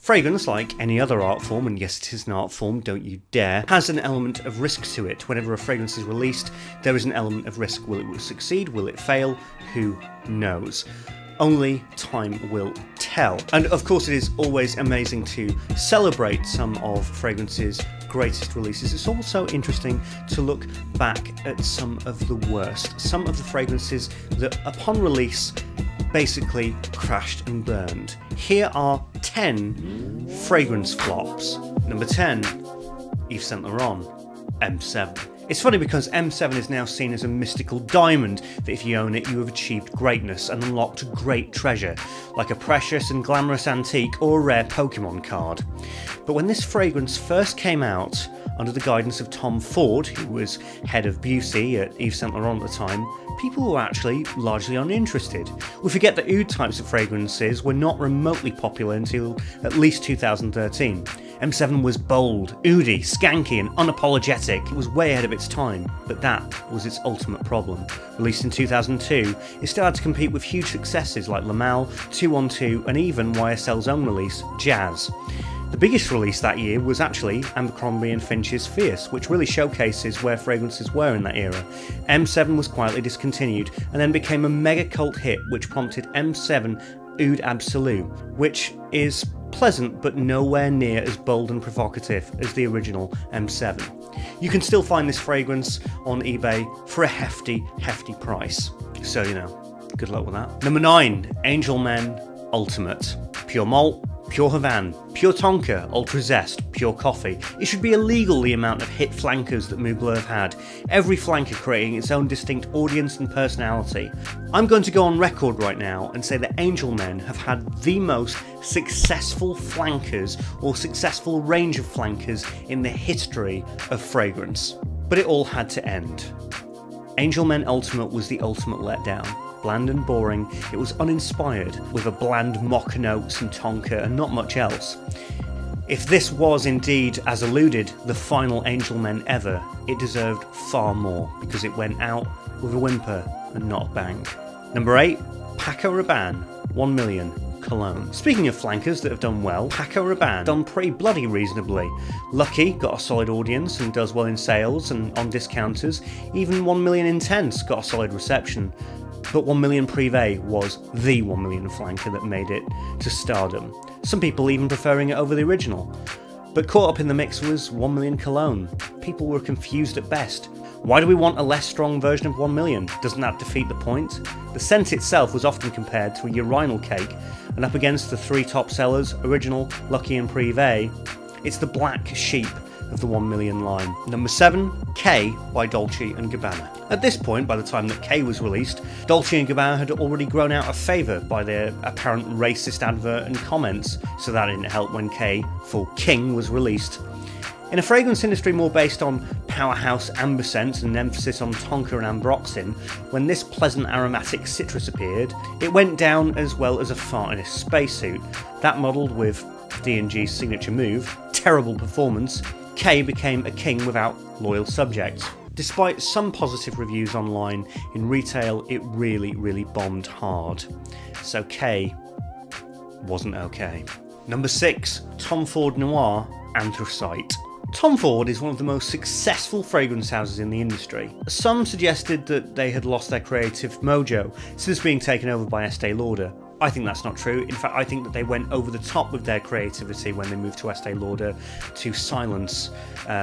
Fragrance, like any other art form, and yes it is an art form, don't you dare, has an element of risk to it. Whenever a fragrance is released, there is an element of risk. Will it succeed? Will it fail? Who knows? Only time will tell. And of course it is always amazing to celebrate some of fragrance's greatest releases. It's also interesting to look back at some of the worst. Some of the fragrances that upon release basically crashed and burned. Here are 10 fragrance flops. Number 10, Yves Saint Laurent, M7. It's funny because M7 is now seen as a mystical diamond that if you own it you have achieved greatness and unlocked great treasure, like a precious and glamorous antique or a rare Pokemon card. But when this fragrance first came out, under the guidance of Tom Ford, who was head of beauty at Yves Saint Laurent at the time, people were actually largely uninterested. We forget that oud types of fragrances were not remotely popular until at least 2013. M7 was bold, oudy, skanky and unapologetic. It was way ahead of its time, but that was its ultimate problem. Released in 2002, it still had to compete with huge successes like Le Male, 212 and even YSL's own release, Jazz. The biggest release that year was actually Abercrombie & Finch's Fierce, which really showcases where fragrances were in that era. M7 was quietly discontinued and then became a mega cult hit which prompted M7 Oud Absolu, which is pleasant but nowhere near as bold and provocative as the original M7. You can still find this fragrance on eBay for a hefty price, so you know, good luck with that. Number 9, Angel Men Ultimate. Pure malt, pure Havanne, pure Tonka, ultra zest, pure coffee. It should be illegal the amount of hit flankers that Mugler have had, every flanker creating its own distinct audience and personality. I'm going to go on record right now and say that Angel Men have had the most successful flankers or successful range of flankers in the history of fragrance. But it all had to end. Angel Men Ultimate was the ultimate letdown. Bland and boring, it was uninspired, with a bland mocha notes and Tonka and not much else. If this was indeed, as alluded, the final Angel Men ever, it deserved far more, because it went out with a whimper and not a bang. Number 8, Paco Rabanne, 1 million, Cologne. Speaking of flankers that have done well, Paco Rabanne done pretty bloody reasonably. Lucky got a solid audience and does well in sales and on discounters, even 1 million Intense got a solid reception. But 1 million Privé was the 1 million flanker that made it to stardom, some people even preferring it over the original. But caught up in the mix was 1 million Cologne. People were confused at best. Why do we want a less strong version of 1 million? Doesn't that defeat the point? The scent itself was often compared to a urinal cake, and up against the 3 top sellers, Original, Lucky and Privé, it's the black sheep of the 1 million line. Number 7, K by Dolce & Gabbana. At this point, by the time that K was released, Dolce & Gabbana had already grown out of favour by their apparent racist advert and comments, so that didn't help when K, for King, was released. In a fragrance industry more based on powerhouse amber scents and an emphasis on Tonka and ambroxan, when this pleasant aromatic citrus appeared, it went down as well as a fart in a spacesuit. That modelled with D&G's signature move, terrible performance, K became a king without loyal subjects. Despite some positive reviews online, in retail it really bombed hard. So K wasn't okay. Number 6, Tom Ford Noir Anthracite. Tom Ford is one of the most successful fragrance houses in the industry. Some suggested that they had lost their creative mojo since being taken over by Estee Lauder. I think that's not true. In fact, I think that they went over the top with their creativity when they moved to Estee Lauder to silence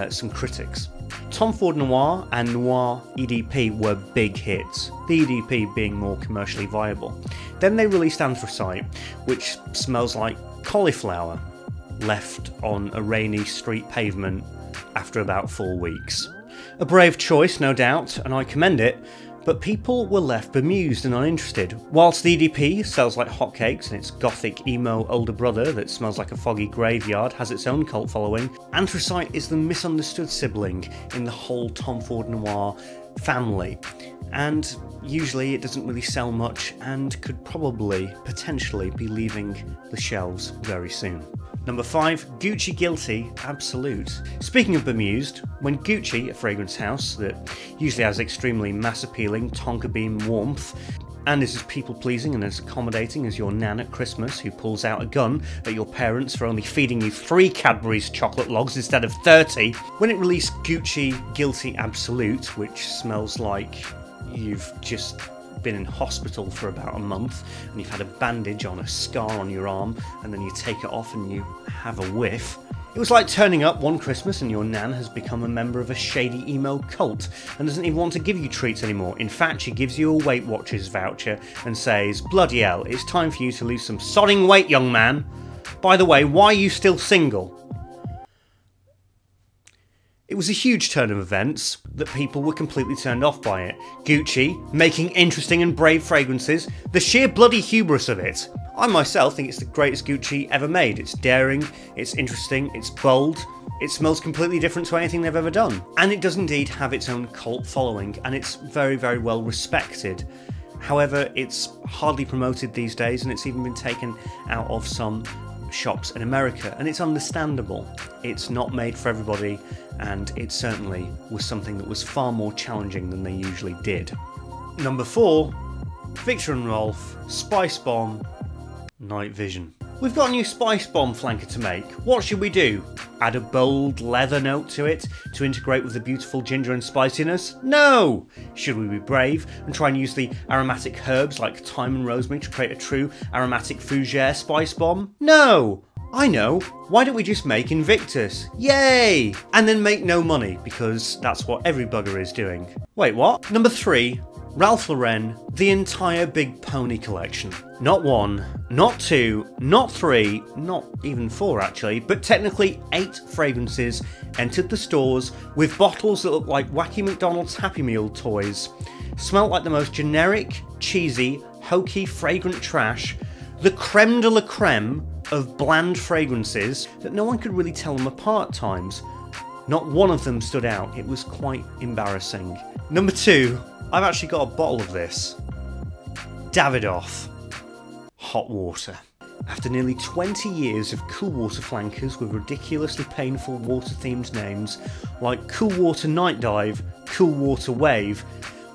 some critics. Tom Ford Noir and Noir EDP were big hits, the EDP being more commercially viable. Then they released Anthracite, which smells like cauliflower left on a rainy street pavement after about 4 weeks. A brave choice, no doubt, and I commend it, but people were left bemused and uninterested. Whilst the EDP sells like hotcakes and its gothic emo older brother that smells like a foggy graveyard has its own cult following, Anthracite is the misunderstood sibling in the whole Tom Ford Noir family, and usually it doesn't really sell much and could probably, potentially, be leaving the shelves very soon. Number 5, Gucci Guilty Absolute. Speaking of bemused, when Gucci, a fragrance house that usually has extremely mass-appealing Tonka Beam warmth, and is as people-pleasing and as accommodating as your nan at Christmas who pulls out a gun at your parents for only feeding you 3 Cadbury's chocolate logs instead of 30, when it released Gucci Guilty Absolute, which smells like you've just been in hospital for about a month and you've had a bandage on a scar on your arm, and then you take it off and you have a whiff. It was like turning up one Christmas and your nan has become a member of a shady emo cult and doesn't even want to give you treats anymore. In fact, she gives you a Weight Watchers voucher and says, "Bloody hell, it's time for you to lose some sodding weight, young man. By the way, why are you still single?" It was a huge turn of events that people were completely turned off by it. Gucci making interesting and brave fragrances, the sheer bloody hubris of it. I myself think it's the greatest Gucci ever made. It's daring, it's interesting, it's bold, it smells completely different to anything they've ever done. And it does indeed have its own cult following, and it's very, very well respected. However, it's hardly promoted these days, and it's even been taken out of some shops in America, and it's understandable. It's not made for everybody, and it certainly was something that was far more challenging than they usually did. Number 4, Victor & Rolf Spice Bomb Night Vision. We've got a new Spice Bomb flanker to make. What should we do? Add a bold leather note to it to integrate with the beautiful ginger and spiciness? No! Should we be brave and try and use the aromatic herbs like thyme and rosemary to create a true aromatic fougere spice bomb? No! I know. Why don't we just make Invictus? Yay! And then make no money, because that's what every bugger is doing. Wait, what? Number 3, Ralph Lauren, the entire Big Pony collection. Not 1, not 2, not 3, not even 4 actually, but technically 8 fragrances entered the stores with bottles that look like wacky McDonald's Happy Meal toys. Smelled like the most generic, cheesy, hokey, fragrant trash, the creme de la creme of bland fragrances that no one could really tell them apart at times. Not one of them stood out. It was quite embarrassing. Number 2, I've actually got a bottle of this. Davidoff Hot Water. After nearly 20 years of cool water flankers with ridiculously painful water-themed names like Cool Water Night Dive, Cool Water Wave,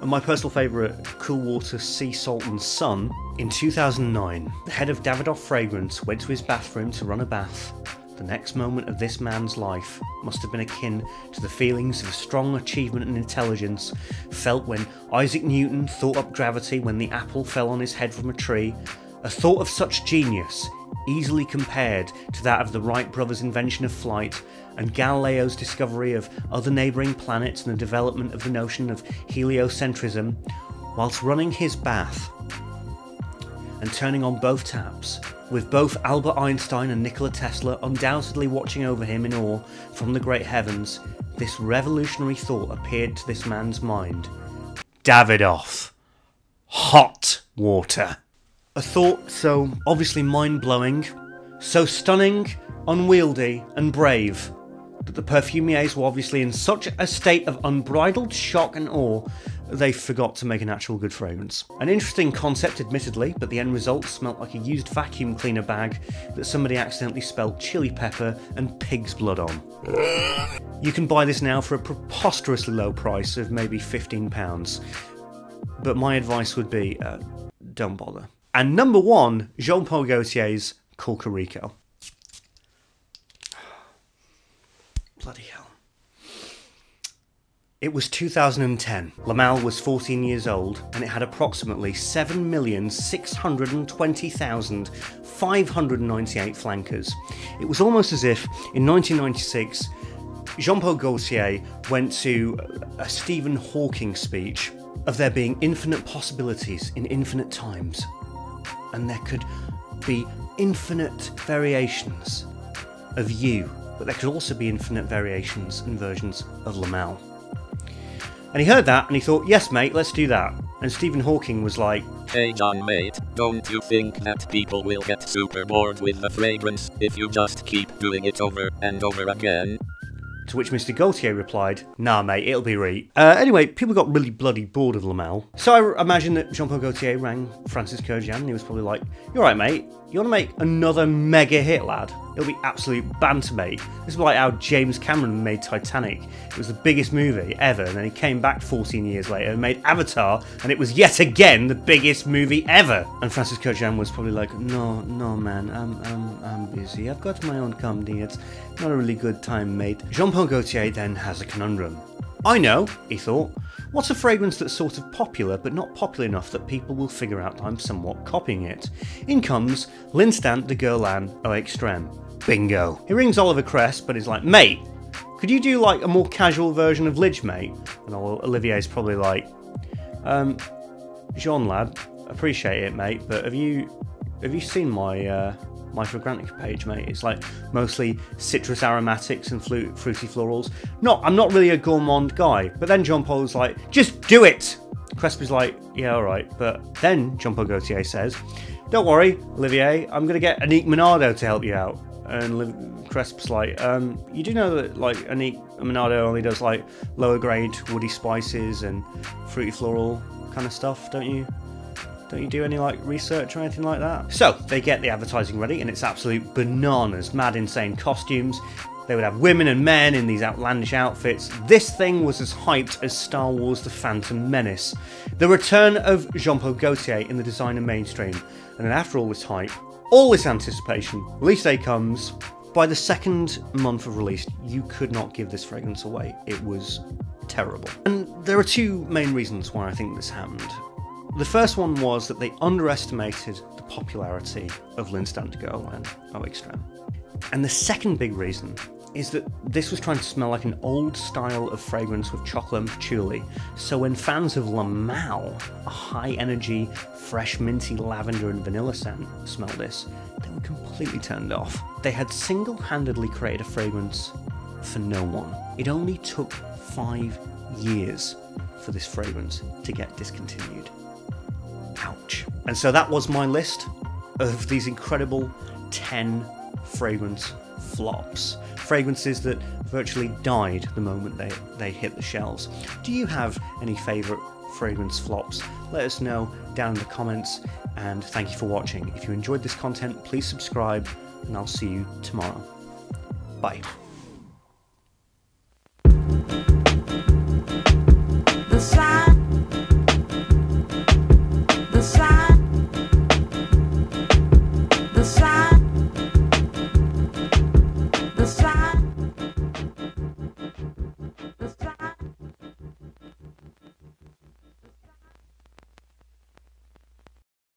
and my personal favourite, Cool Water Sea Salt and Sun, in 2009, the head of Davidoff Fragrance went to his bathroom to run a bath. The next moment of this man's life must have been akin to the feelings of strong achievement and intelligence felt when Isaac Newton thought up gravity when the apple fell on his head from a tree, a thought of such genius, easily compared to that of the Wright brothers' invention of flight, and Galileo's discovery of other neighbouring planets and the development of the notion of heliocentrism, whilst running his bath and turning on both taps, with both Albert Einstein and Nikola Tesla undoubtedly watching over him in awe from the great heavens, this revolutionary thought appeared to this man's mind. Davidoff Hot Water. A thought so obviously mind-blowing, so stunning, unwieldy and brave, that the perfumiers were obviously in such a state of unbridled shock and awe they forgot to make an actual good fragrance. An interesting concept admittedly, but the end result smelt like a used vacuum cleaner bag that somebody accidentally spelled chili pepper and pig's blood on. You can buy this now for a preposterously low price of maybe £15, but my advice would be, don't bother. And number 1, Jean-Paul Gaultier's Colcarico. Bloody hell. It was 2010. Lamal was 14 years old, and it had approximately 7,620,598 flankers. It was almost as if, in 1996, Jean-Paul Gaultier went to a Stephen Hawking speech of there being infinite possibilities in infinite times, and there could be infinite variations of you, but there could also be infinite variations and versions of Lamal. And he heard that and he thought, yes mate, let's do that. And Stephen Hawking was like, hey John mate, don't you think that people will get super bored with the fragrance if you just keep doing it over and over again? To which Mr. Gaultier replied, nah mate, it'll be right. Anyway, people got really bloody bored of Lamal. So I imagine that Jean-Paul Gaultier rang Francis Kurkdjian and he was probably like, you're right mate, You want to make another mega hit, lad? It'll be absolute banter, mate. This is like how James Cameron made Titanic. It was the biggest movie ever, and then he came back 14 years later and made Avatar, and it was yet again the biggest movie ever. And Francis Kurtzjan was probably like, no, man, I'm busy. I've got my own company. It's not a really good time, mate. Jean-Paul Gaultier then has a conundrum. I know, he thought. What's a fragrance that's sort of popular, but not popular enough that people will figure out I'm somewhat copying it? In comes L'Instant de Guerlain Eau Extrême. Bingo. He rings Oliver Crest, but he's like, mate, could you do like a more casual version of Lidge, mate? And Olivier's probably like, Jean, lad, appreciate it, mate, but have you seen my my Fragrantica page, mate? It's like mostly citrus aromatics and fruity florals. I'm not really a gourmand guy. But then Jean-Paul was like, just do it! Cresp is like, yeah, alright. But then Jean-Paul Gaultier says, don't worry, Olivier, I'm going to get Annick Minardo to help you out. And Cresp's like, you do know that like Annick Minardo only does like lower grade woody spices and fruity floral kind of stuff, don't you? Don't you do any like research or anything like that? So they get the advertising ready, and it's absolute bananas, mad insane costumes. They would have women and men in these outlandish outfits. This thing was as hyped as Star Wars The Phantom Menace. The return of Jean-Paul Gaultier in the designer mainstream. And then after all this hype, all this anticipation, release day comes. By the second month of release, you could not give this fragrance away. It was terrible. And there are two main reasons why I think this happened. The first one was that they underestimated the popularity of L'Instant de Guerlain Eau Extrême. And the second big reason is that this was trying to smell like an old style of fragrance with chocolate and patchouli. So when fans of La Mal, a high energy, fresh minty lavender and vanilla scent, smelled this, they were completely turned off. They had single-handedly created a fragrance for no one. It only took 5 years for this fragrance to get discontinued. Ouch. And so that was my list of these incredible 10 fragrance flops. Fragrances that virtually died the moment they hit the shelves. Do you have any favourite fragrance flops? Let us know down in the comments, and thank you for watching. If you enjoyed this content, please subscribe, and I'll see you tomorrow. Bye.